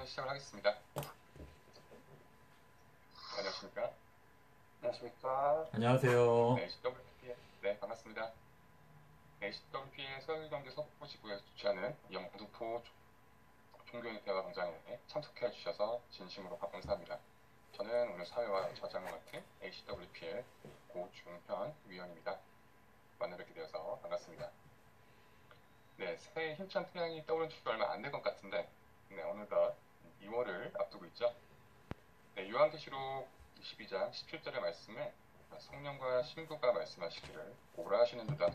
그러면 시작을 하겠습니다. 안녕하십니까? 안녕하십니까? 안녕하세요. 네, HWP의 네, 반갑습니다. 네, HWP의 서울경제 서부지구에서 주최하는 영등포 종교인 대화 광장에 참석해 주셔서 진심으로 감사합니다. 저는 오늘 사회와 저장을 맡은 HWP의 고중현 위원입니다. 만나뵙게 되어서 반갑습니다. 네, 새해 힘찬 태양이 떠오른 지 얼마 안 된 것 같은데 네, 어느덧 2월을 앞두고 있죠. 네, 요한계시록 22장 17절의 말씀에 성령과 신부가 말씀하시기를 오라 하시는 자다.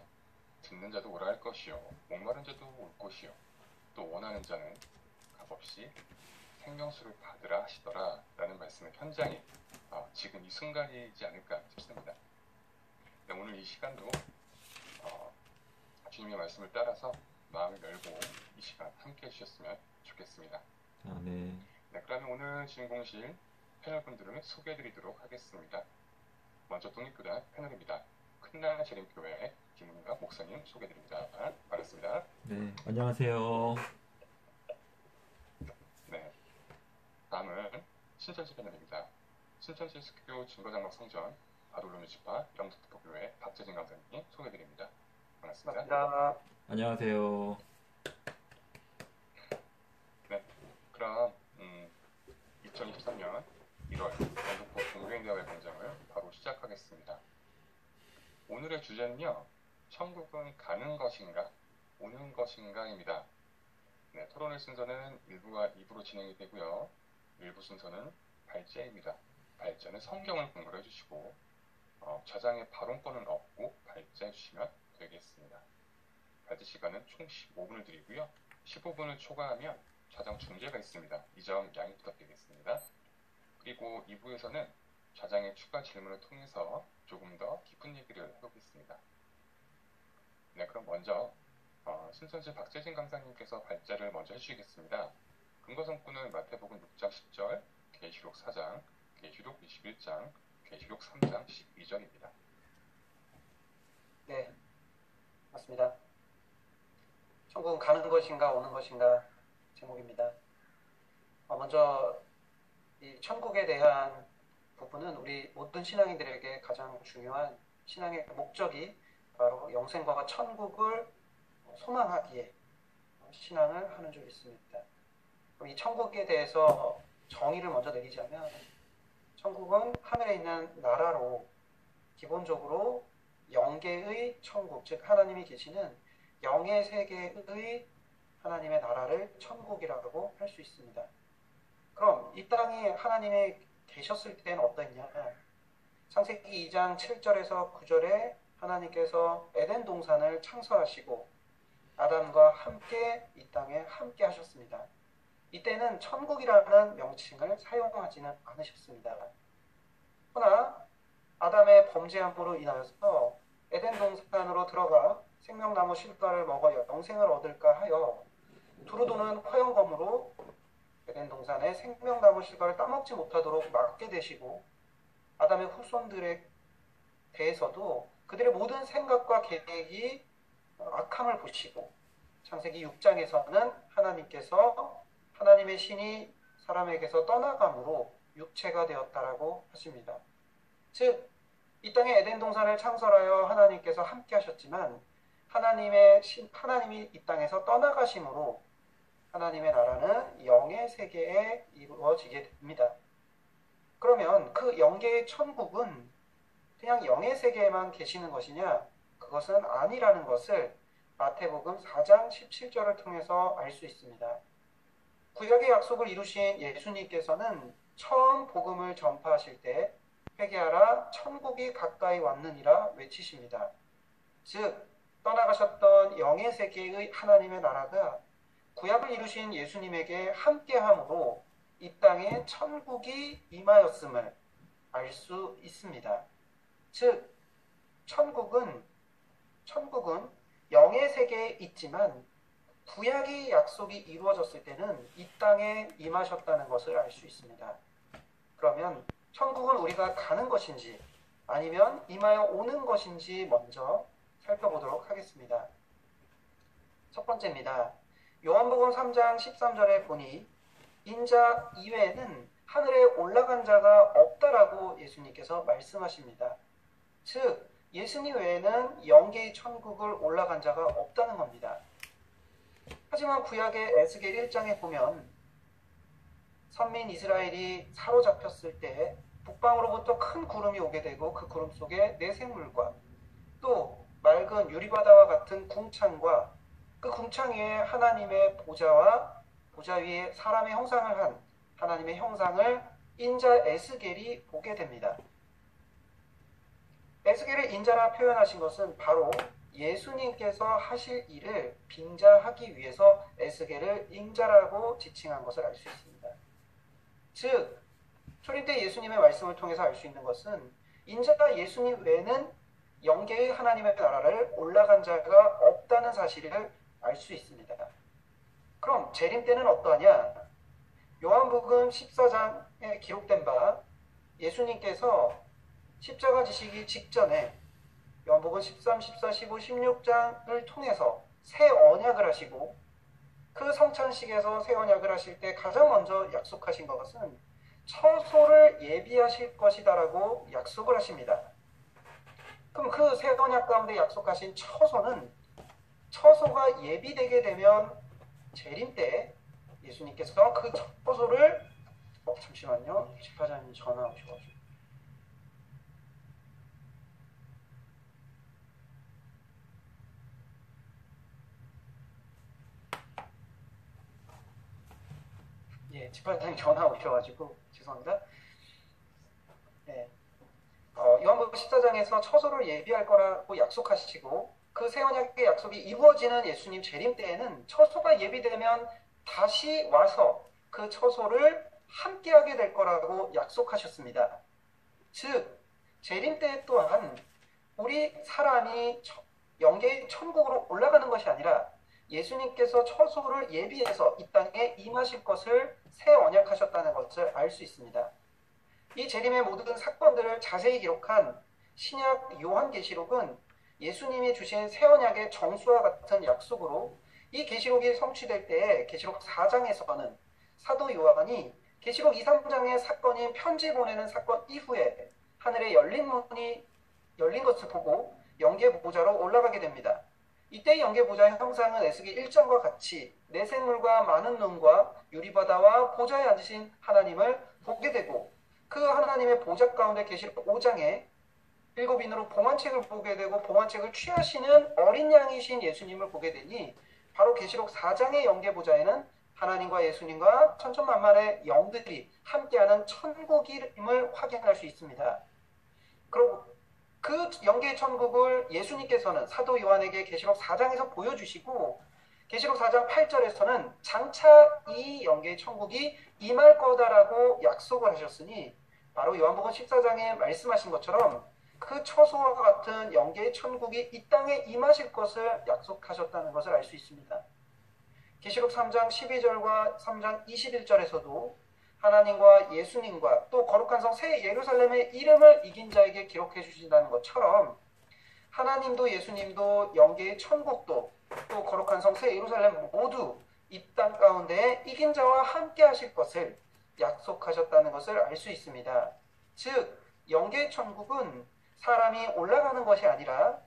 듣는 자도 오라 할 것이요 목마른 자도 올 것이요 또 원하는 자는 값없이 생명수를 받으라 하시더라 라는 말씀의 현장이 지금 이 순간이지 않을까 싶습니다. 네, 오늘 이 시간도 주님의 말씀을 따라서 마음을 열고 이 시간 함께 해주셨으면 좋겠습니다. 네. 네, 그러면 오늘 주인공실 패널분들을 소개해드리도록 하겠습니다. 먼저 독립교단 패널입니다. 큰날 재림교회 김은가 목사님 소개해드립니다. 반갑습니다. 네, 안녕하세요. 네, 다음은 신천지 패널입니다. 신천지 스교 증거장막 성전 바돌로뮤지파 영등포교회 박재진 강사님 소개해드립니다. 반갑습니다. 반갑습니다. 안녕하세요. 네, 그럼 2023년 1월 영등포 종교인대화의 광장을 바로 시작하겠습니다. 오늘의 주제는요, 천국은 가는 것인가, 오는 것인가입니다. 네, 토론회 순서는 1부와 2부로 진행이 되고요. 1부 순서는 발제입니다. 발제는 성경을 공부를 해주시고 좌장의 발언권은 없고 발제해 주시면 되겠습니다. 발제 시간은 총 15분을 드리고요. 15분을 초과하면 좌장 중재가 있습니다. 이 점 양해 부탁드리겠습니다. 그리고 2부에서는 좌장의 추가 질문을 통해서 조금 더 깊은 얘기를 해보겠습니다. 네, 그럼 먼저 신천지 박재진 강사님께서 발제를 먼저 해주시겠습니다. 근거성구는 마태복음 6장 10절, 계시록 4장, 계시록 21장, 계시록 3장 12절입니다. 네, 맞습니다. 천국은 가는 것인가 오는 것인가 제목입니다. 먼저 이 천국에 대한 부분은 우리 모든 신앙인들에게 가장 중요한 신앙의 목적이 바로 영생과 천국을 소망하기에 신앙을 하는 줄 믿습니다. 그럼 이 천국에 대해서 정의를 먼저 내리자면 천국은 하늘에 있는 나라로 기본적으로 영계의 천국, 즉 하나님이 계시는 영의 세계의 하나님의 나라를 천국이라고 할 수 있습니다. 그럼 이 땅이 하나님이 계셨을 때는 어떠했냐? 창세기 2장 7절에서 9절에 하나님께서 에덴 동산을 창설하시고 아담과 함께 이 땅에 함께 하셨습니다. 이때는 천국이라는 명칭을 사용하지는 않으셨습니다. 그러나 아담의 범죄함으로 인하여서 에덴 동산으로 들어가 생명나무 실과를 먹어 영생을 얻을까 하여 두루도는 화영검으로 에덴 동산의 생명나무 실과를 따먹지 못하도록 막게 되시고 아담의 후손들에 대해서도 그들의 모든 생각과 계획이 악함을 보시고 창세기 6장에서는 하나님께서 하나님의 신이 사람에게서 떠나감으로 육체가 되었다라고 하십니다. 즉, 이 땅에 에덴 동산을 창설하여 하나님께서 함께 하셨지만 하나님이 이 땅에서 떠나가심으로 하나님의 나라는 영의 세계에 이루어지게 됩니다. 그러면 그 영계의 천국은 그냥 영의 세계에만 계시는 것이냐? 그것은 아니라는 것을 마태복음 4장 17절을 통해서 알 수 있습니다. 구약의 약속을 이루신 예수님께서는 처음 복음을 전파하실 때 회개하라 천국이 가까이 왔느니라 외치십니다. 즉 떠나가셨던 영의 세계의 하나님의 나라가 구약을 이루신 예수님에게 함께함으로 이 땅에 천국이 임하였음을 알 수 있습니다. 즉 천국은 영의 세계에 있지만 구약의 약속이 이루어졌을 때는 이 땅에 임하셨다는 것을 알 수 있습니다. 그러면 천국은 우리가 가는 것인지 아니면 임하여 오는 것인지 먼저 살펴보도록 하겠습니다. 첫 번째입니다. 요한복음 3장 13절에 보니 인자 이외에는 하늘에 올라간 자가 없다라고 예수님께서 말씀하십니다. 즉 예수님 외에는 영계의 천국을 올라간 자가 없다는 겁니다. 하지만 구약의 에스겔 1장에 보면 선민 이스라엘이 사로잡혔을 때 북방으로부터 큰 구름이 오게 되고 그 구름 속에 내생물과 또 맑은 유리바다와 같은 궁창과 그 궁창 위에 하나님의 보좌와 보좌 위에 사람의 형상을 한 하나님의 형상을 인자 에스겔이 보게 됩니다. 에스겔을 인자라 표현하신 것은 바로 예수님께서 하실 일을 빙자하기 위해서 에스겔을 인자라고 지칭한 것을 알 수 있습니다. 즉 초림 때 예수님의 말씀을 통해서 알 수 있는 것은 인자가 예수님 외에는 영계의 하나님의 나라를 올라간 자가 없다는 사실을 알 수 있습니다. 그럼 재림 때는 어떠하냐? 요한복음 14장에 기록된 바 예수님께서 십자가 지시기 직전에 요한복음 13, 14, 15, 16장을 통해서 새 언약을 하시고 그 성찬식에서 새 언약을 하실 때 가장 먼저 약속하신 것은 처소를 예비하실 것이다라고 약속을 하십니다. 그럼 그 새 언약 가운데 약속하신 처소가 예비되게 되면 재림 때 예수님께서 그 처소를 잠시만요. 집사장님 전화 오셔가지고 집사장님 전화 오셔가지고 죄송합니다. 네. 요한복음 14장에서 처소를 예비할 거라고 약속하시고 그 새 언약의 약속이 이루어지는 예수님 재림 때에는 처소가 예비되면 다시 와서 그 처소를 함께하게 될 거라고 약속하셨습니다. 즉 재림 때 또한 우리 사람이 영계의 천국으로 올라가는 것이 아니라 예수님께서 처소를 예비해서 이 땅에 임하실 것을 새 언약하셨다는 것을 알 수 있습니다. 이 재림의 모든 사건들을 자세히 기록한 신약 요한계시록은 예수님이 주신 새 언약의 정수와 같은 약속으로 이 계시록이 성취될 때에 계시록 4장에서는 사도 요한이 계시록 2, 3장의 사건인 편지 보내는 사건 이후에 하늘에 열린 문이 열린 것을 보고 영계 보좌로 올라가게 됩니다. 이때 영계 보좌의 형상은 에스겔 1장과 같이 내생물과 많은 눈과 유리바다와 보좌에 앉으신 하나님을 보게 되고 그 하나님의 보좌 가운데 계시록 5장에 일곱 인으로 봉헌책을 보게 되고 봉헌책을 취하시는 어린 양이신 예수님을 보게 되니 바로 계시록 4장의 영계 보좌에는 하나님과 예수님과 천천만만의 영들이 함께하는 천국임을 확인할 수 있습니다. 그리고 그 영계의 천국을 예수님께서는 사도 요한에게 계시록 4장에서 보여주시고 계시록 4장 8절에서는 장차 이 영계의 천국이 임할 거다라고 약속을 하셨으니 바로 요한복음 14장에 말씀하신 것처럼 그 처소와 같은 영계의 천국이 이 땅에 임하실 것을 약속하셨다는 것을 알 수 있습니다. 계시록 3장 12절과 3장 21절에서도 하나님과 예수님과 또 거룩한 성 새 예루살렘의 이름을 이긴 자에게 기록해 주신다는 것처럼 하나님도 예수님도 영계의 천국도 또 거룩한 성 새 예루살렘 모두 이 땅 가운데 이긴 자와 함께 하실 것을 약속하셨다는 것을 알 수 있습니다. 즉 영계의 천국은 사람이 올라가는 것이 아니라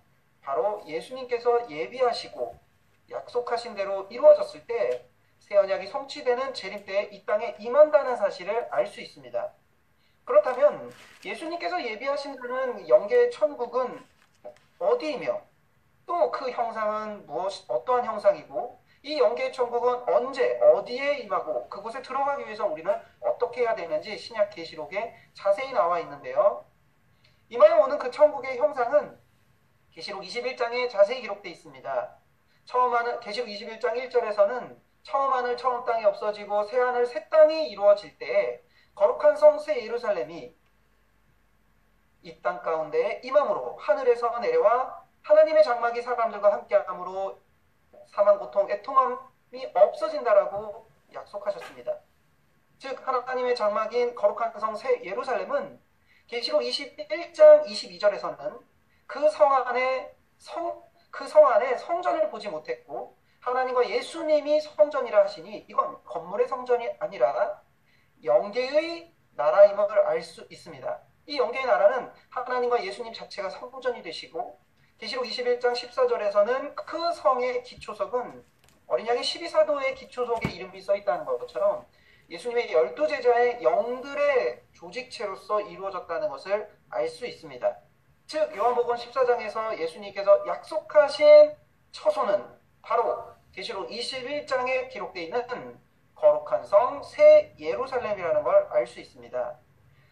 바로 예수님께서 예비하시고 약속하신 대로 이루어졌을 때 새 언약이 성취되는 재림 때에 이 땅에 임한다는 사실을 알 수 있습니다. 그렇다면 예수님께서 예비하신 영계의 천국은 어디이며 또 그 형상은 어떠한 형상이고 이 영계의 천국은 언제 어디에 임하고 그곳에 들어가기 위해서 우리는 어떻게 해야 되는지 신약 계시록에 자세히 나와 있는데요. 임하여 오는 그 천국의 형상은 계시록 21장에 자세히 기록되어 있습니다. 계시록 21장 1절에서는 처음 하늘 처음 땅이 없어지고 새 하늘 새 땅이 이루어질 때에 거룩한 성 새 예루살렘이 이 땅 가운데 임함으로 하늘에서 내려와 하나님의 장막이 사람들과 함께함으로 사망 고통 애통함이 없어진다라고 약속하셨습니다. 즉 하나님의 장막인 거룩한 성 새 예루살렘은 계시록 21장 22절에서는 그 성 안에 성전을 보지 못했고 하나님과 예수님이 성전이라 하시니 이건 건물의 성전이 아니라 영계의 나라임을 알 수 있습니다. 이 영계의 나라는 하나님과 예수님 자체가 성전이 되시고 계시록 21장 14절에서는 그 성의 기초석은 어린 양의 12사도의 기초석에 이름이 써 있다는 것처럼 예수님의 12제자의 영들의 조직체로서 이루어졌다는 것을 알 수 있습니다. 즉 요한복음 14장에서 예수님께서 약속하신 처소는 바로 계시록 21장에 기록되어 있는 거룩한 성 새 예루살렘이라는 걸 알 수 있습니다.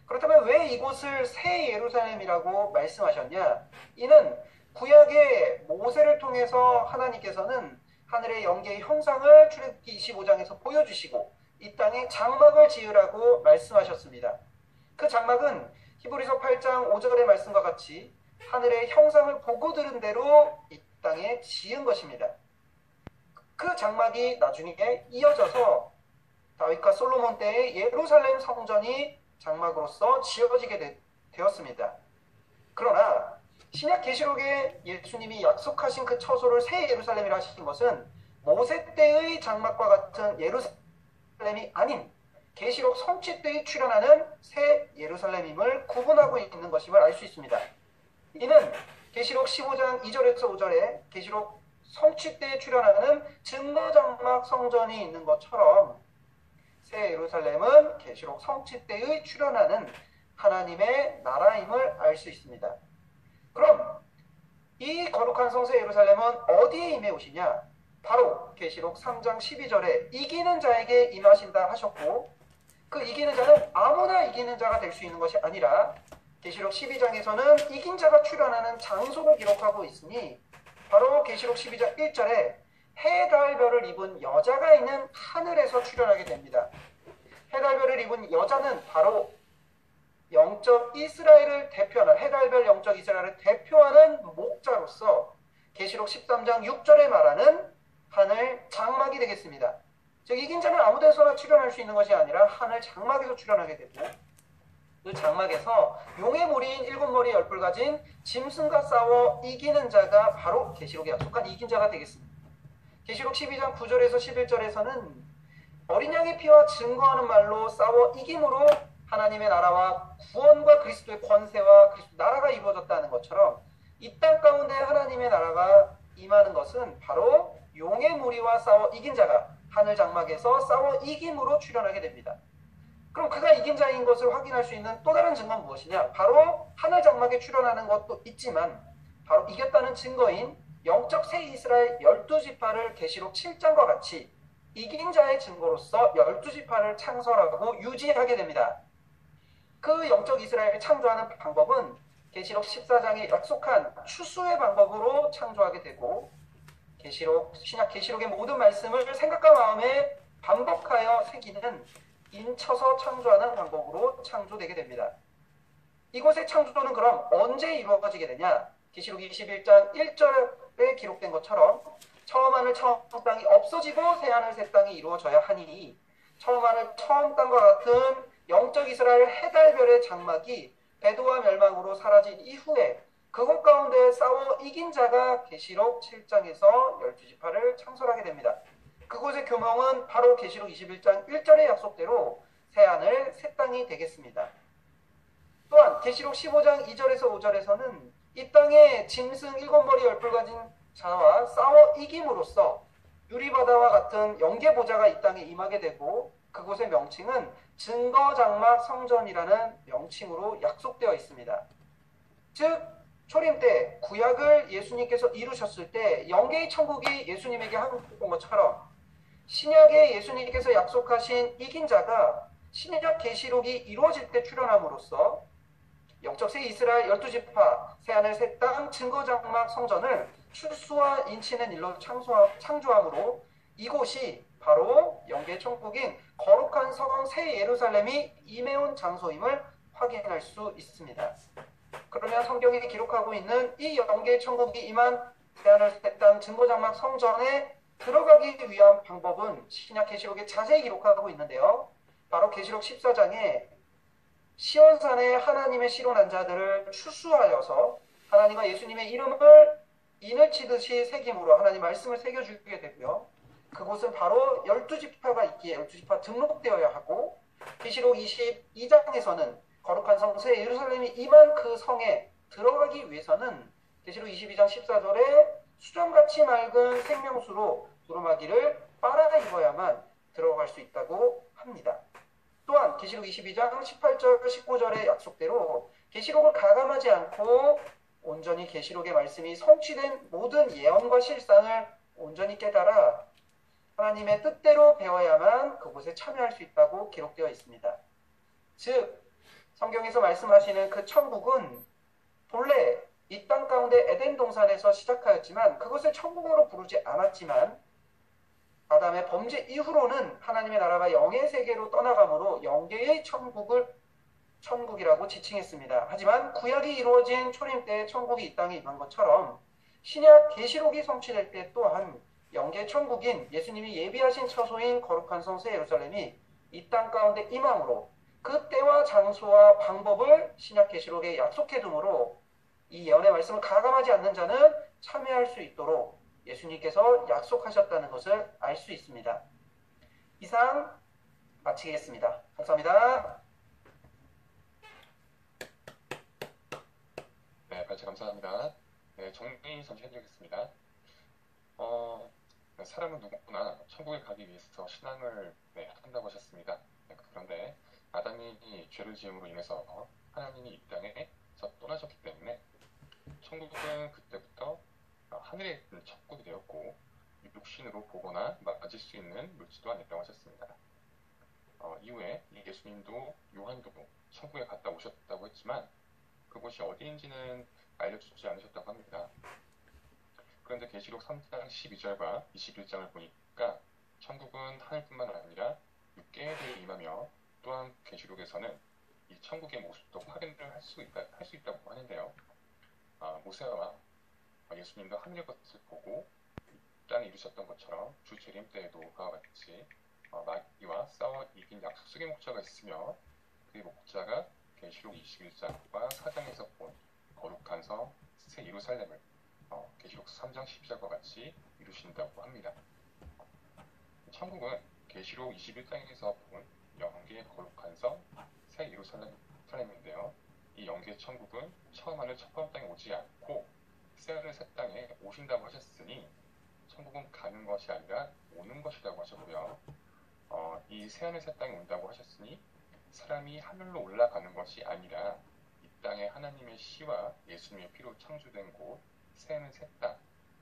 그렇다면 왜 이곳을 새 예루살렘이라고 말씀하셨냐? 이는 구약의 모세를 통해서 하나님께서는 하늘의 영계의 형상을 출애굽기 25장에서 보여주시고 이 땅에 장막을 지으라고 말씀하셨습니다. 그 장막은 히브리서 8장 5절의 말씀과 같이 하늘의 형상을 보고 들은 대로 이 땅에 지은 것입니다. 그 장막이 나중에 이어져서 다윗과 솔로몬 때의 예루살렘 성전이 장막으로서 지어지게 되었습니다. 그러나 신약 계시록에 예수님이 약속하신 그 처소를 새 예루살렘이라 하신 것은 모세 때의 장막과 같은 예루살렘이 아닌 계시록 성취 때에 출현하는 새 예루살렘임을 구분하고 있는 것임을 알 수 있습니다. 이는 계시록 15장 2절에서 5절에 계시록 성취 때에 출현하는 증거장막 성전이 있는 것처럼 새 예루살렘은 계시록 성취 때의 출현하는 하나님의 나라임을 알 수 있습니다. 그럼 이 거룩한 성 새 예루살렘은 어디에 임해 오시냐? 바로 계시록 3장 12절에 이기는 자에게 임하신다 하셨고 그 이기는 자는 아무나 이기는 자가 될 수 있는 것이 아니라 계시록 12장에서는 이긴 자가 출현하는 장소를 기록하고 있으니 바로 계시록 12장 1절에 해, 달, 별을 입은 여자가 있는 하늘에서 출현하게 됩니다. 해, 달, 별을 입은 여자는 바로 영적 이스라엘을 대표하는 해, 달, 별 영적 이스라엘을 대표하는 목자로서 계시록 13장 6절에 말하는 하늘 장막이 되겠습니다. 즉 이긴 자는 아무 데서나 출현할 수 있는 것이 아니라 하늘 장막에서 출현하게 되고 그 장막에서 용의 무리인 7머리 10뿔 가진 짐승과 싸워 이기는 자가 바로 계시록에 약속한 이긴 자가 되겠습니다. 계시록 12장 9절에서 11절에서는 어린 양의 피와 증거하는 말로 싸워 이김으로 하나님의 나라와 구원과 그리스도의 권세와 그리스도 나라가 이루어졌다는 것처럼 이 땅 가운데 하나님의 나라가 임하는 것은 바로 용의 무리와 싸워 이긴 자가 하늘 장막에서 싸워 이김으로 출현하게 됩니다. 그럼 그가 이긴 자인 것을 확인할 수 있는 또 다른 증거는 무엇이냐? 바로 하늘 장막에 출현하는 것도 있지만 바로 이겼다는 증거인 영적 새 이스라엘 12지파를 계시록 7장과 같이 이긴 자의 증거로서 12지파를 창설하고 유지하게 됩니다. 그 영적 이스라엘을 창조하는 방법은 계시록 14장에 약속한 추수의 방법으로 창조하게 되고 신약 계시록의 모든 말씀을 생각과 마음에 반복하여 새기는 인쳐서 창조하는 방법으로 창조되게 됩니다. 이곳의 창조는 그럼 언제 이루어지게 되냐? 계시록 21장 1절에 기록된 것처럼 처음 하늘 처음 땅이 없어지고 새 하늘 새 땅이 이루어져야 하니 처음 하늘 처음 땅과 같은 영적 이스라엘 해달별의 장막이 배도와 멸망으로 사라진 이후에 그곳 가운데 싸워 이긴 자가 계시록 7장에서 12지파를 창설하게 됩니다. 그곳의 교명은 바로 계시록 21장 1절의 약속대로 새 하늘 새 땅이 되겠습니다. 또한 계시록 15장 2절에서 5절에서는 이 땅에 짐승 7머리 10뿔 가진 자와 싸워 이김으로써 유리바다와 같은 영계보좌가 이 땅에 임하게 되고 그곳의 명칭은 증거장막 성전이라는 명칭으로 약속되어 있습니다. 즉 초림 때 구약을 예수님께서 이루셨을 때 영계의 천국이 예수님에게 한국온 것처럼 신약에 예수님께서 약속하신 이긴 자가 신약 계시록이 이루어질 때 출현함으로써 영적 새 이스라엘 12지파 새하늘 새 땅 증거장막 성전을 출수와 인치는 일로 창조함으로 이곳이 바로 영계의 천국인 거룩한 성 새 예루살렘이 임해온 장소임을 확인할 수 있습니다. 그러면 성경에 기록하고 있는 이 영계의 천국이 임한 새하늘 새 땅 증거장막 성전에 들어가기 위한 방법은 신약 계시록에 자세히 기록하고 있는데요. 바로 계시록 14장에 시온산에 하나님의 씨로 난 자들을 추수하여서 하나님과 예수님의 이름을 인을 치듯이 새김으로 하나님 말씀을 새겨주게 되고요. 그곳은 바로 12지파가 있기에 12지파 등록되어야 하고, 계시록 22장에서는 거룩한 성세 예루살렘이 임한 그 성에 들어가기 위해서는 계시록 22장 14절에 수정같이 맑은 생명수로 두루마기를 빨아 입어야만 들어갈 수 있다고 합니다. 또한 계시록 22장 18절 19절의 약속대로 계시록을 가감하지 않고 온전히 계시록의 말씀이 성취된 모든 예언과 실상을 온전히 깨달아 하나님의 뜻대로 배워야만 그곳에 참여할 수 있다고 기록되어 있습니다. 즉 성경에서 말씀하시는 그 천국은 본래 이 땅 가운데 에덴 동산에서 시작하였지만 그것을 천국으로 부르지 않았지만 아담의 범죄 이후로는 하나님의 나라가 영의 세계로 떠나가므로 영계의 천국이라고 지칭했습니다. 하지만 구약이 이루어진 초림 때 천국이 이 땅에 임한 것처럼 신약 계시록이 성취될 때 또한 영계 천국인 예수님이 예비하신 처소인 거룩한 성세 예루살렘이 이 땅 가운데 임함으로 그 때와 장소와 방법을 신약 계시록에 약속해 두므로 이 예언의 말씀을 가감하지 않는 자는 참여할 수 있도록 예수님께서 약속하셨다는 것을 알 수 있습니다. 이상 마치겠습니다. 감사합니다. 네, 발제 감사합니다. 네, 정리 잠시 해드리겠습니다. 사람은 누구나 천국에 가기 위해서 신앙을 한다고 하셨습니다. 그런데 아담이 죄를 지음으로 인해서 하나님이 이 땅에서 떠나셨기 때문에 천국은 그때부터 하늘에 있는 천국이 되었고 육신으로 보거나 맞을 수 있는 물질도 아니었다고 하셨습니다. 이후에 예수님도 요한도 천국에 갔다 오셨다고 했지만 그곳이 어디인지는 알려주지 않으셨다고 합니다. 그런데 계시록 3장 12절과 21장을 보니까 천국은 하늘뿐만 아니라 육계에 임하며 또한 계시록에서는 이 천국의 모습도 확인을 할 수 있다고 하는데요. 모세와 예수님도 하늘의 것을 보고 이 땅에 이루셨던 것처럼 주 재림 때에도 그와 같이 마귀와 싸워 이긴 약속의 목자가 있으며 그 목자가 계시록 21장과 4장에서 본 거룩한 성 새 예루살렘을 계시록 3장 12절과 같이 이루신다고 합니다. 천국은 계시록 21장에서 본 영계의 거룩한 성 새 예루살렘인데요. 이 영계의 천국은 처음 하늘 첫 번째 땅에 오지 않고 새 하늘 새 땅에 오신다고 하셨으니 천국은 가는 것이 아니라 오는 것이라고 하셨고요. 이 새 하늘 새 땅에 온다고 하셨으니 사람이 하늘로 올라가는 것이 아니라 이 땅에 하나님의 시와 예수님의 피로 창조된 곳 새 하늘 새 땅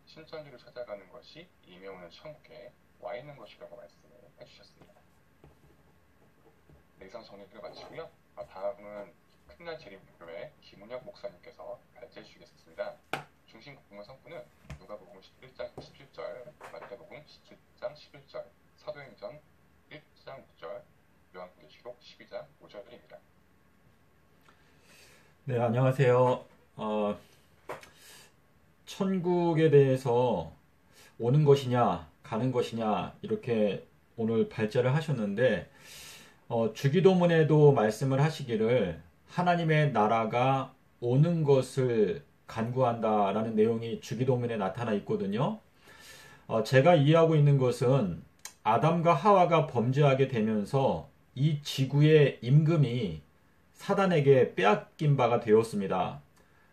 신천지를 찾아가는 것이 임해오는 천국에 와 있는 것이라고 말씀을 해주셨습니다. 네, 이상 정리를 마치고요. 다음은 큰날 재림교회 김은혁 목사님께서 발제해 주시겠습니다. 중심 구문 성구는 누가복음 11장 17절, 마태복음 17장 11절, 사도행전 1장 6절, 요한계시록 12장 5절입니다. 네, 안녕하세요. 천국에 대해서 오는 것이냐, 가는 것이냐, 이렇게 오늘 발제를 하셨는데, 주기도문에도 말씀을 하시기를 하나님의 나라가 오는 것을 간구한다라는 내용이 주기도문에 나타나 있거든요. 제가 이해하고 있는 것은 아담과 하와가 범죄하게 되면서 이 지구의 임금이 사단에게 빼앗긴 바가 되었습니다.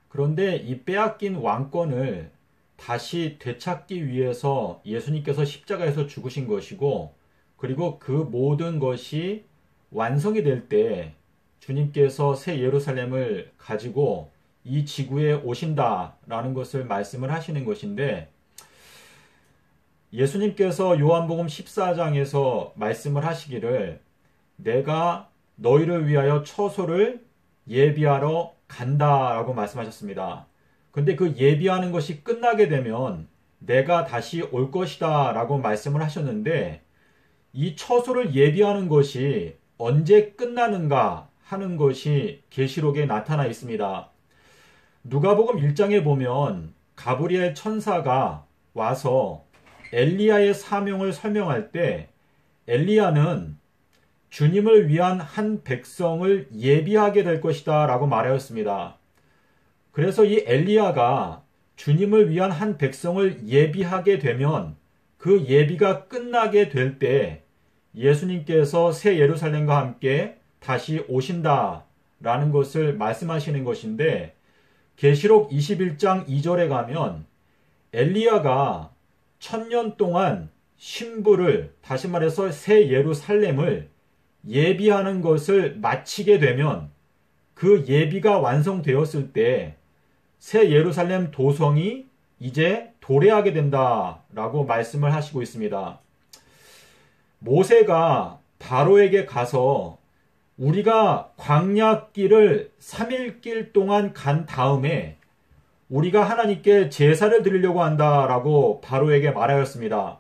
그런데 이 빼앗긴 왕권을 다시 되찾기 위해서 예수님께서 십자가에서 죽으신 것이고, 그리고 그 모든 것이 완성이 될 때 주님께서 새 예루살렘을 가지고 이 지구에 오신다라는 것을 말씀을 하시는 것인데, 예수님께서 요한복음 14장에서 말씀을 하시기를 내가 너희를 위하여 처소를 예비하러 간다라고 말씀하셨습니다. 근데 그 예비하는 것이 끝나게 되면 내가 다시 올 것이다 라고 말씀을 하셨는데, 이 처소를 예비하는 것이 언제 끝나는가 하는 것이 계시록에 나타나 있습니다. 누가복음 1장에 보면 가브리엘 천사가 와서 엘리야의 사명을 설명할 때 엘리야는 주님을 위한 한 백성을 예비하게 될 것이다 라고 말하였습니다. 그래서 이 엘리야가 주님을 위한 한 백성을 예비하게 되면 그 예비가 끝나게 될 때 예수님께서 새 예루살렘과 함께 다시 오신다라는 것을 말씀하시는 것인데, 계시록 21장 2절에 가면 엘리야가 1000년 동안 신부를, 다시 말해서 새 예루살렘을 예비하는 것을 마치게 되면 그 예비가 완성되었을 때 새 예루살렘 도성이 이제 도래하게 된다라고 말씀을 하시고 있습니다. 모세가 바로에게 가서 우리가 광야길을 3일길 동안 간 다음에 우리가 하나님께 제사를 드리려고 한다라고 바로에게 말하였습니다.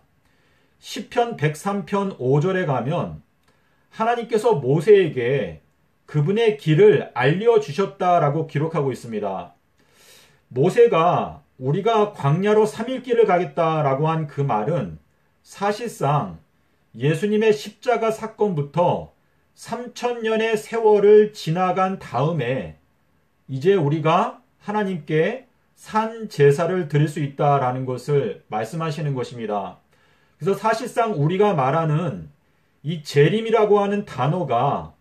시편 103편 5절에 가면 하나님께서 모세에게 그분의 길을 알려주셨다라고 기록하고 있습니다. 모세가 우리가 광야로 3일길을 가겠다라고 한 그 말은 사실상 예수님의 십자가 사건부터 3000년의 세월을 지나간 다음에 이제 우리가 하나님께 산 제사를 드릴 수 있다라는 것을 말씀하시는 것입니다. 그래서 사실상 우리가 말하는 이 재림이라고 하는 단어가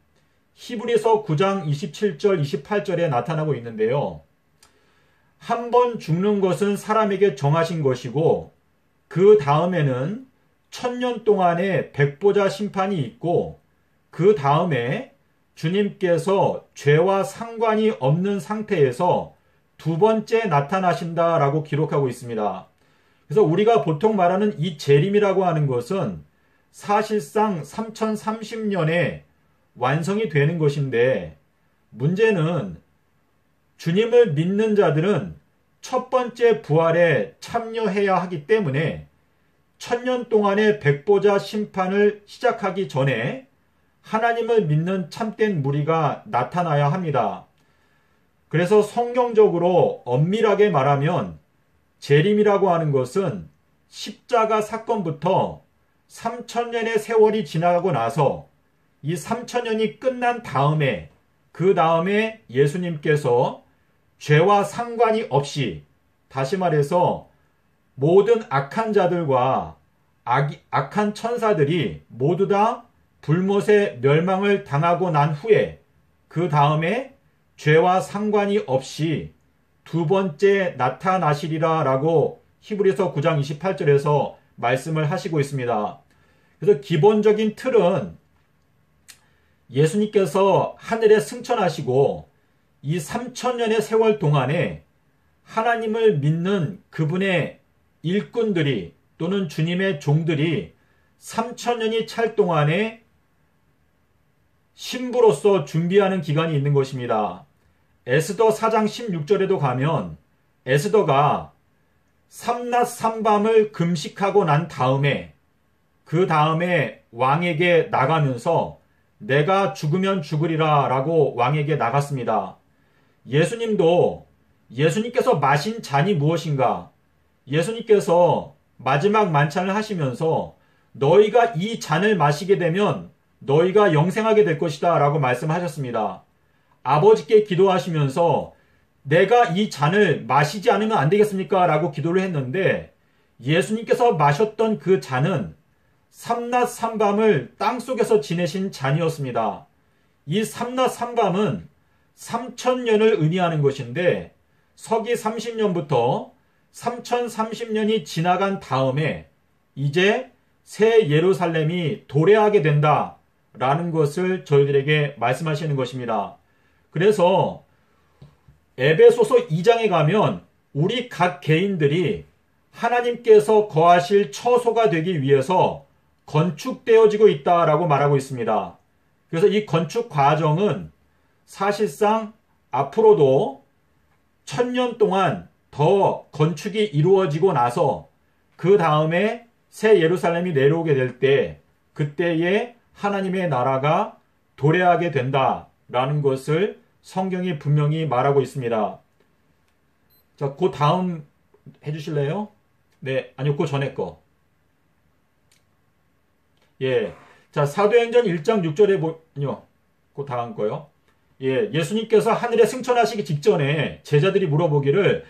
히브리서 9장 27절 28절에 나타나고 있는데요. 한 번 죽는 것은 사람에게 정하신 것이고 그 다음에는 1000년 동안의 백보자 심판이 있고 그 다음에 주님께서 죄와 상관이 없는 상태에서 두 번째 나타나신다라고 기록하고 있습니다. 그래서 우리가 보통 말하는 이 재림이라고 하는 것은 사실상 3030년에 완성이 되는 것인데, 문제는 주님을 믿는 자들은 첫 번째 부활에 참여해야 하기 때문에 1000년 동안의 백보자 심판을 시작하기 전에 하나님을 믿는 참된 무리가 나타나야 합니다. 그래서 성경적으로 엄밀하게 말하면 재림이라고 하는 것은 십자가 사건부터 3000년의 세월이 지나가고 나서 이 3000년이 끝난 다음에, 그 다음에 예수님께서 죄와 상관이 없이, 다시 말해서 모든 악한 자들과 악한 천사들이 모두 다 불못의 멸망을 당하고 난 후에 그 다음에 죄와 상관이 없이 두 번째 나타나시리라 라고 히브리서 9장 28절에서 말씀을 하시고 있습니다. 그래서 기본적인 틀은 예수님께서 하늘에 승천하시고 이 3000년의 세월 동안에 하나님을 믿는 그분의 일꾼들이 또는 주님의 종들이 3000년이 찰 동안에 신부로서 준비하는 기간이 있는 것입니다. 에스더 4장 16절에도 가면 에스더가 삼낮 삼밤을 금식하고 난 다음에 그 다음에 왕에게 나가면서 내가 죽으면 죽으리라 라고 왕에게 나갔습니다. 예수님도 예수님께서 마신 잔이 무엇인가? 예수님께서 마지막 만찬을 하시면서 너희가 이 잔을 마시게 되면 너희가 영생하게 될 것이다 라고 말씀하셨습니다. 아버지께 기도하시면서 내가 이 잔을 마시지 않으면 안 되겠습니까? 라고 기도를 했는데 예수님께서 마셨던 그 잔은 삼낮 삼밤을 땅속에서 지내신 잔이었습니다. 이 삼낮 삼밤은 3000년을 의미하는 것인데 서기 30년부터 3030년이 지나간 다음에 이제 새 예루살렘이 도래하게 된다라는 것을 저희들에게 말씀하시는 것입니다. 그래서 에베소서 2장에 가면 우리 각 개인들이 하나님께서 거하실 처소가 되기 위해서 건축되어지고 있다라고 말하고 있습니다. 그래서 이 건축 과정은 사실상 앞으로도 1000년 동안 더 건축이 이루어지고 나서 그 다음에 새 예루살렘이 내려오게 될 때 그때에 하나님의 나라가 도래하게 된다라는 것을 성경이 분명히 말하고 있습니다. 자, 그 다음 해주실래요? 네, 아니요, 그 전에 거. 예. 자, 사도행전 1장 6절에 보면요. 그 다음 거요. 예, 예수님께서 하늘에 승천하시기 직전에 제자들이 물어보기를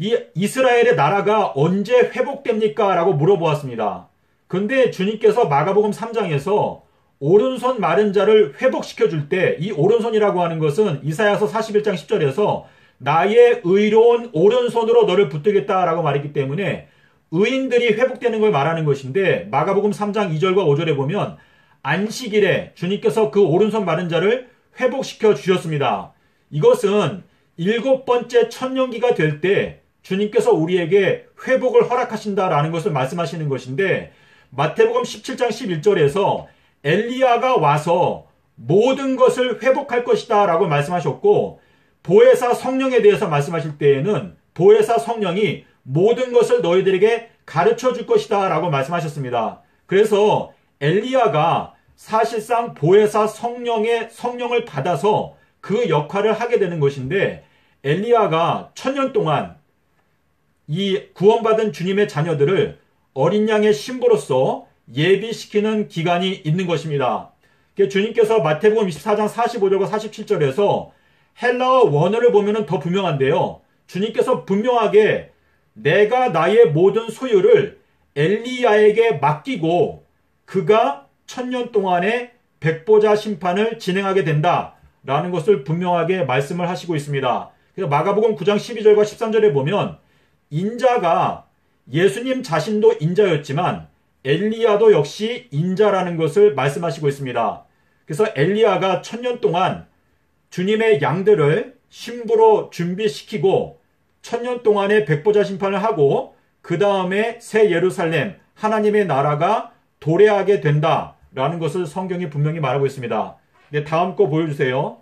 이 이스라엘의 나라가 언제 회복됩니까? 라고 물어보았습니다. 근데 주님께서 마가복음 3장에서 오른손 마른 자를 회복시켜 줄 때 이 오른손이라고 하는 것은 이사야서 41장 10절에서 나의 의로운 오른손으로 너를 붙들겠다라고 말했기 때문에 의인들이 회복되는 걸 말하는 것인데 마가복음 3장 2절과 5절에 보면 안식일에 주님께서 그 오른손 마른 자를 회복시켜 주셨습니다. 이것은 7번째 천년기가 될 때 주님께서 우리에게 회복을 허락하신다라는 것을 말씀하시는 것인데 마태복음 17장 11절에서 엘리야가 와서 모든 것을 회복할 것이다 라고 말씀하셨고 보혜사 성령에 대해서 말씀하실 때에는 보혜사 성령이 모든 것을 너희들에게 가르쳐 줄 것이다 라고 말씀하셨습니다. 그래서 엘리야가 사실상 보혜사 성령을 받아서 그 역할을 하게 되는 것인데 엘리야가 1000년 동안 이 구원받은 주님의 자녀들을 어린 양의 신부로서 예비시키는 기간이 있는 것입니다. 주님께서 마태복음 24장 45절과 47절에서 헬라어 원어를 보면 더 분명한데요. 주님께서 분명하게 내가 나의 모든 소유를 엘리야에게 맡기고 그가 1000년 동안의 백보자 심판을 진행하게 된다라는 것을 분명하게 말씀을 하시고 있습니다. 그래서 마가복음 9장 12절과 13절에 보면 인자가 예수님 자신도 인자였지만 엘리야도 역시 인자라는 것을 말씀하시고 있습니다. 그래서 엘리야가 1000년 동안 주님의 양들을 신부로 준비시키고 1000년 동안의 백보자 심판을 하고 그 다음에 새 예루살렘 하나님의 나라가 도래하게 된다라는 것을 성경이 분명히 말하고 있습니다. 네, 다음 거 보여주세요.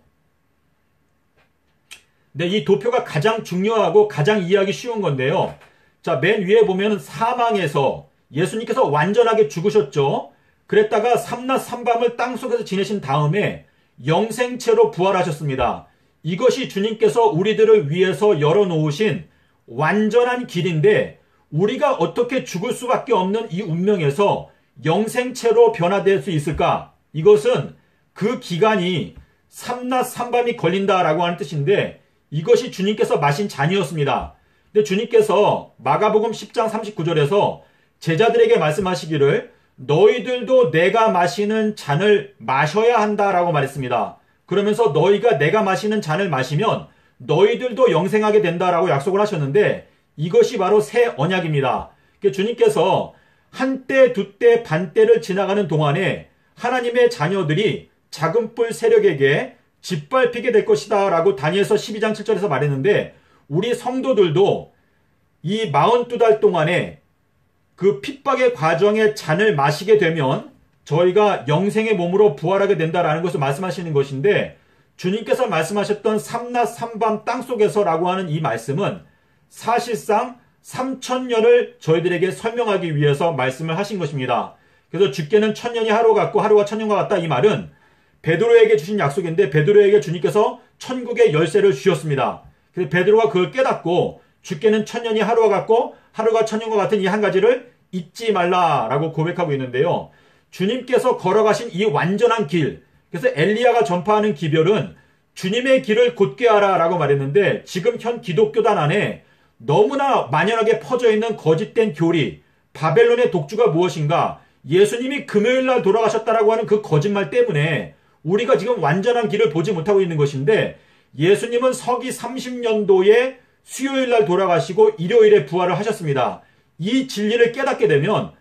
네, 이 도표가 가장 중요하고 가장 이해하기 쉬운 건데요. 자, 맨 위에 보면 사망에서 예수님께서 완전하게 죽으셨죠. 그랬다가 삼낮 삼밤을 땅속에서 지내신 다음에 영생체로 부활하셨습니다. 이것이 주님께서 우리들을 위해서 열어놓으신 완전한 길인데 우리가 어떻게 죽을 수밖에 없는 이 운명에서 영생체로 변화될 수 있을까? 이것은 그 기간이 삼낮 삼밤이 걸린다라고 하는 뜻인데 이것이 주님께서 마신 잔이었습니다. 근데 주님께서 마가복음 10장 39절에서 제자들에게 말씀하시기를 너희들도 내가 마시는 잔을 마셔야 한다라고 말했습니다. 그러면서 너희가 내가 마시는 잔을 마시면 너희들도 영생하게 된다라고 약속을 하셨는데 이것이 바로 새 언약입니다. 주님께서 한때, 두때, 반때를 지나가는 동안에 하나님의 자녀들이 작은 뿔 세력에게 짓밟히게 될 것이다 라고 다니엘서 12장 7절에서 말했는데 우리 성도들도 이 42달 동안에 그 핍박의 과정의 잔을 마시게 되면 저희가 영생의 몸으로 부활하게 된다라는 것을 말씀하시는 것인데 주님께서 말씀하셨던 삼낮 삼밤 땅속에서라고 하는 이 말씀은 사실상 3000년을 저희들에게 설명하기 위해서 말씀을 하신 것입니다. 그래서 죽게는 1000년이 하루 같고 하루가 1000년과 같다 이 말은 베드로에게 주신 약속인데 베드로에게 주님께서 천국의 열쇠를 주셨습니다. 그래서 베드로가 그걸 깨닫고 죽게는 1000년이 하루와 같고 하루가 1000년과 같은 이 한 가지를 잊지 말라라고 고백하고 있는데요. 주님께서 걸어가신 이 완전한 길, 그래서 엘리야가 전파하는 기별은 주님의 길을 곧게 하라라고 말했는데 지금 현 기독교단 안에 너무나 만연하게 퍼져 있는 거짓된 교리, 바벨론의 독주가 무엇인가, 예수님이 금요일날 돌아가셨다라고 하는 그 거짓말 때문에 우리가 지금 완전한 길을 보지 못하고 있는 것인데 예수님은 서기 30년도에 수요일날 돌아가시고 일요일에 부활을 하셨습니다. 이 진리를 깨닫게 되면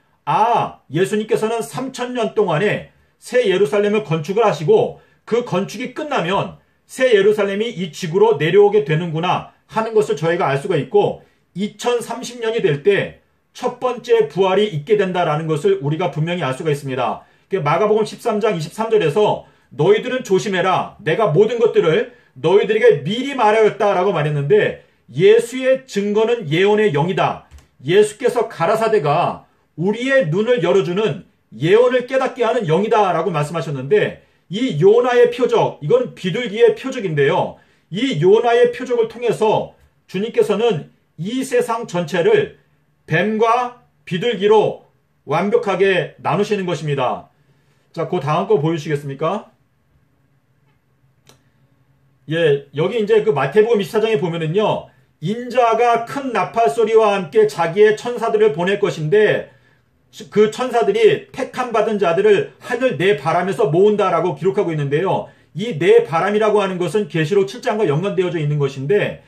예수님께서는 3000년 동안에 새 예루살렘을 건축을 하시고 그 건축이 끝나면 새 예루살렘이 이 지구로 내려오게 되는구나 하는 것을 저희가 알 수가 있고 2030년이 될 때 첫 번째 부활이 있게 된다라는 것을 우리가 분명히 알 수가 있습니다. 마가복음 13장 23절에서 너희들은 조심해라. 내가 모든 것들을 너희들에게 미리 말하였다라고 말했는데 예수의 증거는 예언의 영이다. 예수께서 가라사대가 우리의 눈을 열어주는 예언을 깨닫게 하는 영이다라고 말씀하셨는데 이 요나의 표적, 이건 비둘기의 표적인데요. 이 요나의 표적을 통해서 주님께서는 이 세상 전체를 뱀과 비둘기로 완벽하게 나누시는 것입니다. 자, 그 다음 거 보여주시겠습니까? 예, 여기 이제 그 마태복음 24장에 보면은요, 인자가 큰 나팔 소리와 함께 자기의 천사들을 보낼 것인데 그 천사들이 택함 받은 자들을 하늘 네 바람에서 모은다라고 기록하고 있는데요. 이 네 바람이라고 하는 것은 계시록 7장과 연관되어져 있는 것인데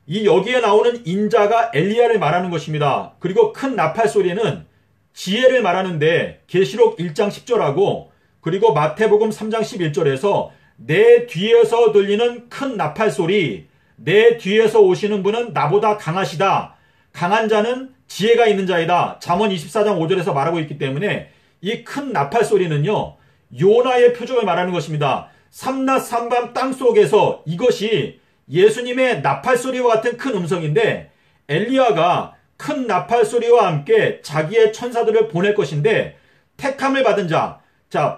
이 여기에 나오는 인자가 엘리야를 말하는 것입니다. 그리고 큰 나팔 소리는 지혜를 말하는데 계시록 1장 10절하고 그리고 마태복음 3장 11절에서 내 뒤에서 들리는 큰 나팔 소리, 내 뒤에서 오시는 분은 나보다 강하시다. 강한 자는 지혜가 있는 자이다. 잠언 24장 5절에서 말하고 있기 때문에 이 큰 나팔 소리는요. 요나의 표적을 말하는 것입니다. 삼낮 삼밤 땅속에서 이것이 예수님의 나팔 소리와 같은 큰 음성인데 엘리야가 큰 나팔 소리와 함께 자기의 천사들을 보낼 것인데 택함을 받은 자,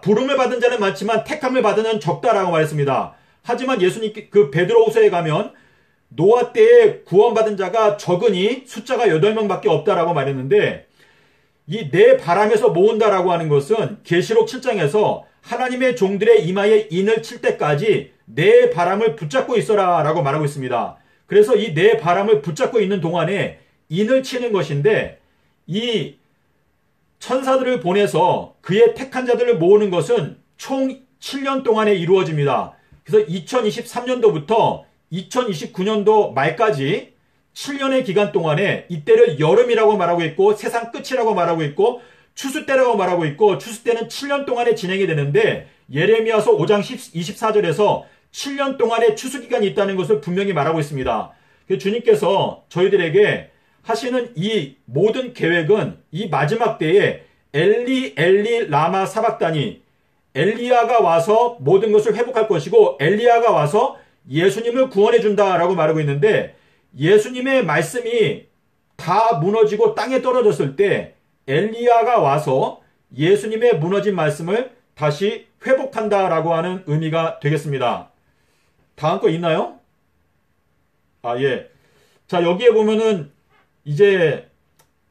부름을 받은 자는 많지만 택함을 받은 자는 적다라고 말했습니다. 하지만 예수님 그 베드로후서에 가면 노아 때에 구원받은 자가 적으니 숫자가 8명밖에 없다라고 말했는데 이 네 바람에서 모은다라고 하는 것은 계시록 7장에서 하나님의 종들의 이마에 인을 칠 때까지 네 바람을 붙잡고 있어라라고 말하고 있습니다. 그래서 이 네 바람을 붙잡고 있는 동안에 인을 치는 것인데 이 천사들을 보내서 그의 택한 자들을 모으는 것은 총 7년 동안에 이루어집니다. 그래서 2023년도부터 2029년도 말까지 7년의 기간 동안에 이때를 여름이라고 말하고 있고 세상 끝이라고 말하고 있고 추수 때라고 말하고 있고 추수 때는 7년 동안에 진행이 되는데 예레미야서 5장 24절에서 7년 동안의 추수 기간이 있다는 것을 분명히 말하고 있습니다. 주님께서 저희들에게 하시는 이 모든 계획은 이 마지막 때에 엘리 엘리 라마 사박다니 엘리야가 와서 모든 것을 회복할 것이고 엘리야가 와서 예수님을 구원해 준다라고 말하고 있는데 예수님의 말씀이 다 무너지고 땅에 떨어졌을 때 엘리야가 와서 예수님의 무너진 말씀을 다시 회복한다라고 하는 의미가 되겠습니다. 다음 거 있나요? 예. 자, 여기에 보면은 이제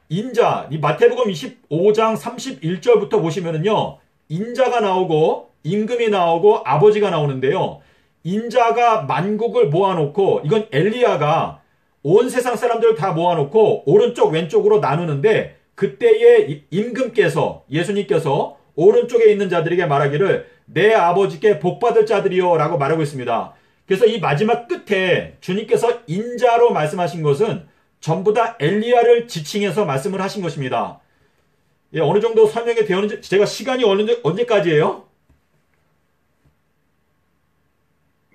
인자, 이 마태복음 25장 31절부터 보시면은요. 인자가 나오고 임금이 나오고 아버지가 나오는데요. 인자가 만국을 모아놓고 이건 엘리야가 온 세상 사람들을 다 모아놓고 오른쪽 왼쪽으로 나누는데 그때에 임금께서 예수님께서 오른쪽에 있는 자들에게 말하기를 내 아버지께 복받을 자들이요 라고 말하고 있습니다. 그래서 이 마지막 끝에 주님께서 인자로 말씀하신 것은 전부 다 엘리야를 지칭해서 말씀을 하신 것입니다. 예, 어느 정도 설명이 되었는지 제가 시간이 언제까지예요?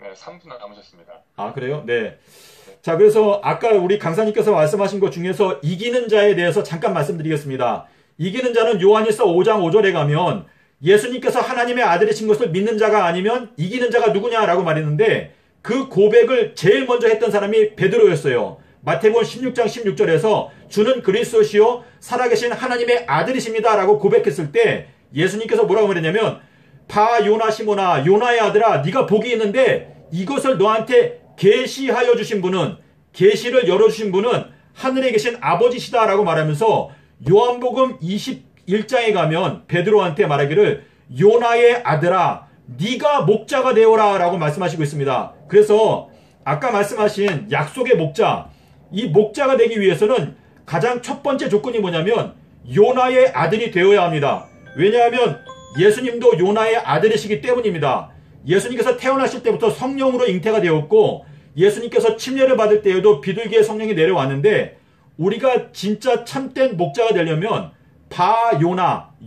네, 3분 남으셨습니다. 아, 그래요? 네. 자, 그래서 아까 우리 강사님께서 말씀하신 것 중에서 이기는 자에 대해서 잠깐 말씀드리겠습니다. 이기는 자는 요한일서 5장 5절에 가면 예수님께서 하나님의 아들이신 것을 믿는 자가 아니면 이기는 자가 누구냐라고 말했는데 그 고백을 제일 먼저 했던 사람이 베드로였어요. 마태복음 16장 16절에서 주는 그리스도시요 살아계신 하나님의 아들이십니다 라고 고백했을 때 예수님께서 뭐라고 말했냐면 바 요나 시모나 요나의 아들아 네가 복이 있는데 이것을 너한테 계시하여 주신 분은 계시를 열어주신 분은 하늘에 계신 아버지시다 라고 말하면서 요한복음 21장에 가면 베드로한테 말하기를 요나의 아들아 네가 목자가 되어라 라고 말씀하시고 있습니다. 그래서 아까 말씀하신 약속의 목자 이 목자가 되기 위해서는 가장 첫 번째 조건이 뭐냐면 요나의 아들이 되어야 합니다. 왜냐하면 예수님도 요나의 아들이시기 때문입니다. 예수님께서 태어나실 때부터 성령으로 잉태가 되었고 예수님께서 침례를 받을 때에도 비둘기의 성령이 내려왔는데 우리가 진짜 참된 목자가 되려면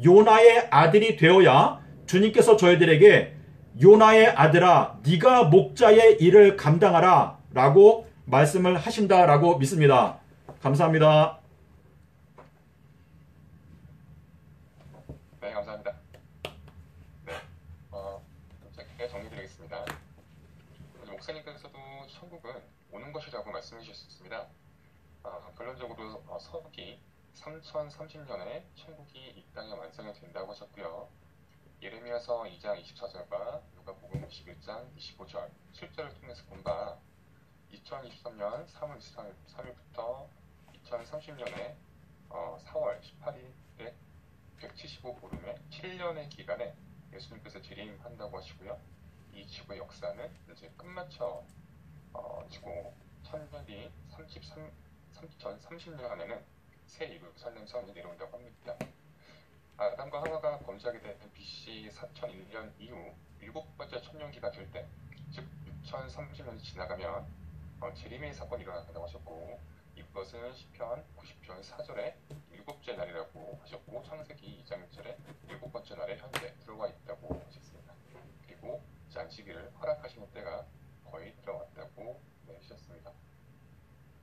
요나의 아들이 되어야 주님께서 저희들에게 요나의 아들아 네가 목자의 일을 감당하라 라고 말씀을 하신다라고 믿습니다. 감사합니다. 네, 감사합니다. 네, 짧게 정리드리겠습니다. 목사님께서도 천국은 오는 것이라고 말씀해 주셨습니다. 결론적으로 서기 3030년에 천국이 이 땅에 완성이 된다고 하셨고요. 예레미야서 2장 24절과 누가복음 21장 25절 7절을 통해서 본 바 2023년 3월 23일부터 2030년에 4월 18일에 175보름의 7년의 기간에 예수님께서 재림한다고 하시고요. 이 지구의 역사는 이제 끝마쳐 지고 천년이 30년 안에는 새 예루살렘 성이 내려온다고 합니다. 아담과 하와가 범죄하게 된 BC 4001년 이후 일곱 번째 천년기가 될 때, 즉 6030년이 지나가면 재림의 사건이 일어난다고 하셨고, 이것은 시편 90편 4절에 일곱째 날이라고 하셨고, 창세기 2장 1절에 일곱 번째 날에 현재 들어와 있다고 하셨습니다. 그리고 안식일을 허락하시는 때가 거의 들어왔다고 하셨습니다.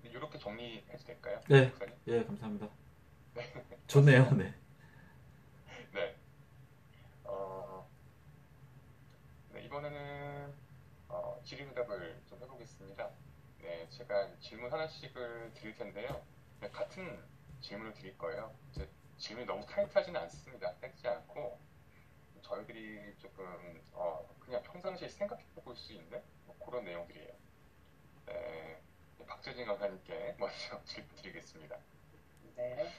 이렇게 정리해도 될까요? 네, 목사님? 예, 감사합니다. 좋네요, 네. 네. 네, 이번에는 질의응답을 좀 해보겠습니다. 네, 제가 질문 하나씩을 드릴 텐데요. 네, 같은 질문을 드릴 거예요. 이제 질문이 너무 타이트하지는 않습니다. 짧지 않고 저희들이 조금 그냥 평상시에 생각해 볼 수 있는 그런 내용들이에요. 네, 박재진 강사님께 먼저 질문 드리겠습니다. 네.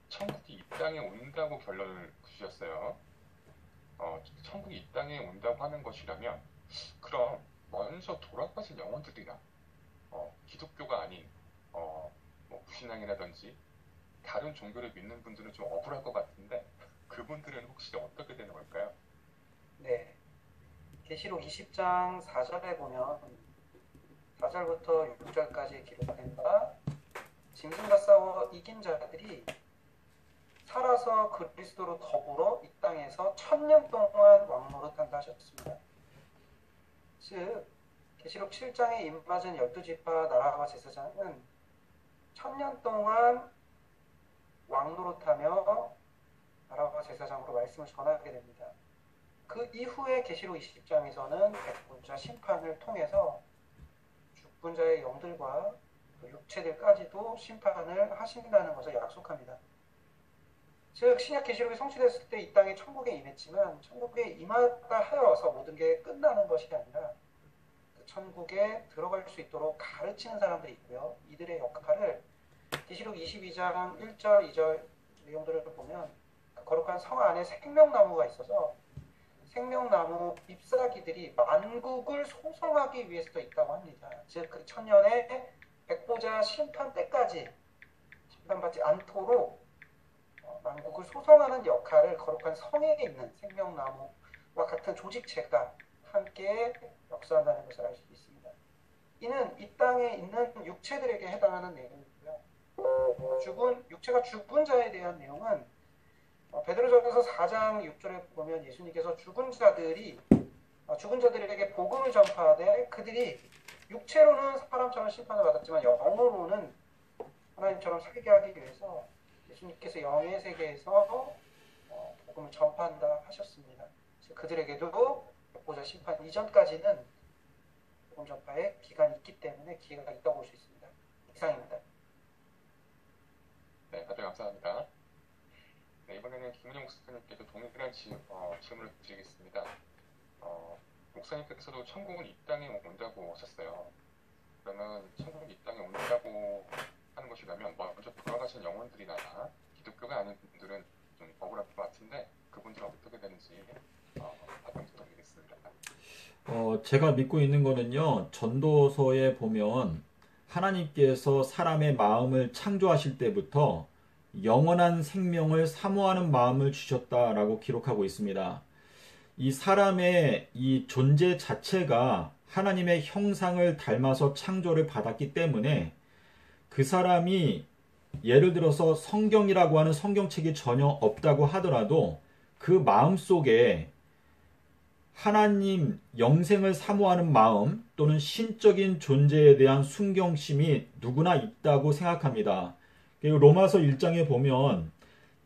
천국이 이 땅에 온다고 결론을 주셨어요. 천국이 이 땅에 온다고 하는 것이라면, 그럼 먼저 돌아가신 영혼들이나 기독교가 아닌 뭐 무신앙이라든지 다른 종교를 믿는 분들은 좀 억울할 것 같은데, 그분들은 혹시 어떻게 되는 걸까요? 네. 계시록 20장 4절에 보면 4절부터 6절까지 기록된 바, 짐승과 싸워 이긴 자들이 살아서 그리스도로 더불어 이 땅에서 1000년 동안 왕노릇한다 하셨습니다. 즉 계시록 7장에 입맞은 12지파 나라와 제사장은 1000년 동안 왕노릇하며 나라와 제사장으로 말씀을 전하게 됩니다. 그 이후에 계시록 20장에서는 백보자 심판을 통해서 죽은 자의 영들과 육체들까지도 심판을 하신다는 것을 약속합니다. 즉 신약 계시록이 성취됐을 때 이 땅에 천국에 임했지만, 천국에 임하다 하여서 모든 게 끝나는 것이 아니라 그 천국에 들어갈 수 있도록 가르치는 사람들이 있고요. 이들의 역할을 계시록 22장 1절 2절 내용들을 보면 그 거룩한 성 안에 생명나무가 있어서 생명나무 잎사귀들이 만국을 소송하기 위해서 있다고 합니다. 즉 그 천년의 백보자 심판 때까지 심판받지 않도록 만국을 소송하는 역할을 거룩한 성에 있는 생명나무와 같은 조직체가 함께 역사한다는 것을 알 수 있습니다. 이는 이 땅에 있는 육체들에게 해당하는 내용이고요. 육체가 죽은 자에 대한 내용은 베드로전서 4장 6절에 보면 예수님께서 죽은 자들에게 복음을 전파하되 그들이 육체로는 사람처럼 심판을 받았지만 영으로는 하나님처럼 살게 하기 위해서 예수님께서 영의 세계에서 복음을 전파한다 하셨습니다. 그들에게도 백보자 심판 이전까지는 복음 전파에 기간이 있기 때문에 기회가 있다고 볼 수 있습니다. 이상입니다. 네, 다들 감사합니다. 네, 이번에는 김은영 목사님께도 동일한 질문을 드리겠습니다. 목사님께서도 천국은 이 땅에 온다고 하셨어요. 그러면 천국이 이 땅에 온다고 하는 것이라면 먼저 돌아가신 영혼들이나 기독교가 아닌 분들은 좀 억울할 것 같은데, 그분들은 어떻게 되는지 답변 부탁드리겠습니다. 제가 믿고 있는 거는요, 전도서에 보면 하나님께서 사람의 마음을 창조하실 때부터 영원한 생명을 사모하는 마음을 주셨다라고 기록하고 있습니다. 이 사람의 이 존재 자체가 하나님의 형상을 닮아서 창조를 받았기 때문에 그 사람이 예를 들어서 성경이라고 하는 성경책이 전혀 없다고 하더라도 그 마음 속에 하나님 영생을 사모하는 마음 또는 신적인 존재에 대한 순경심이 누구나 있다고 생각합니다. 그리고 로마서 1장에 보면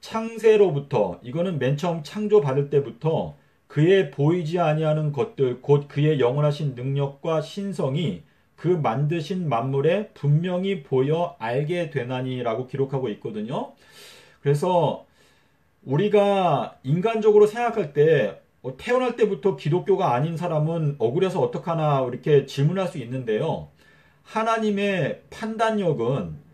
창세로부터, 이거는 맨 처음 창조받을 때부터 그의 보이지 아니하는 것들 곧 그의 영원하신 능력과 신성이 그 만드신 만물에 분명히 보여 알게 되나니라고 기록하고 있거든요. 그래서 우리가 인간적으로 생각할 때 태어날 때부터 기독교가 아닌 사람은 억울해서 어떡하나 이렇게 질문할 수 있는데요. 하나님의 판단력은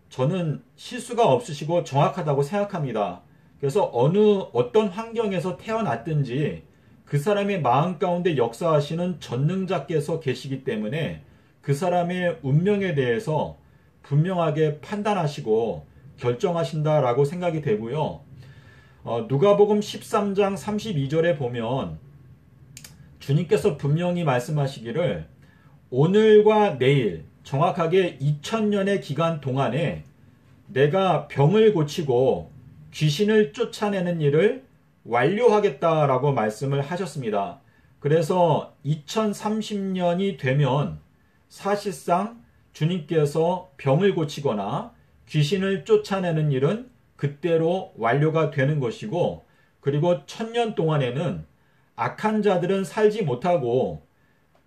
저는 실수가 없으시고 정확하다고 생각합니다. 그래서 어떤 환경에서 태어났든지 그 사람의 마음 가운데 역사하시는 전능자께서 계시기 때문에 그 사람의 운명에 대해서 분명하게 판단하시고 결정하신다라고 생각이 되고요. 누가복음 13장 32절에 보면 주님께서 분명히 말씀하시기를 오늘과 내일 정확하게 2000년의 기간 동안에 내가 병을 고치고 귀신을 쫓아내는 일을 완료하겠다라고 말씀을 하셨습니다. 그래서 2030년이 되면 사실상 주님께서 병을 고치거나 귀신을 쫓아내는 일은 그때로 완료가 되는 것이고, 그리고 1000년 동안에는 악한 자들은 살지 못하고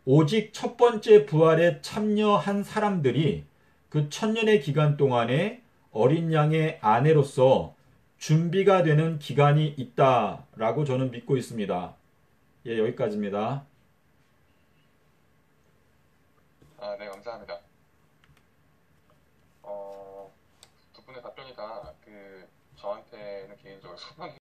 오직 첫 번째 부활에 참여한 사람들이 그 1000년의 기간 동안에 어린 양의 아내로서 준비가 되는 기간이 있다라고 저는 믿고 있습니다. 예, 여기까지입니다. 네, 감사합니다. 두 분의 답변이 다 저한테는 개인적으로 소망이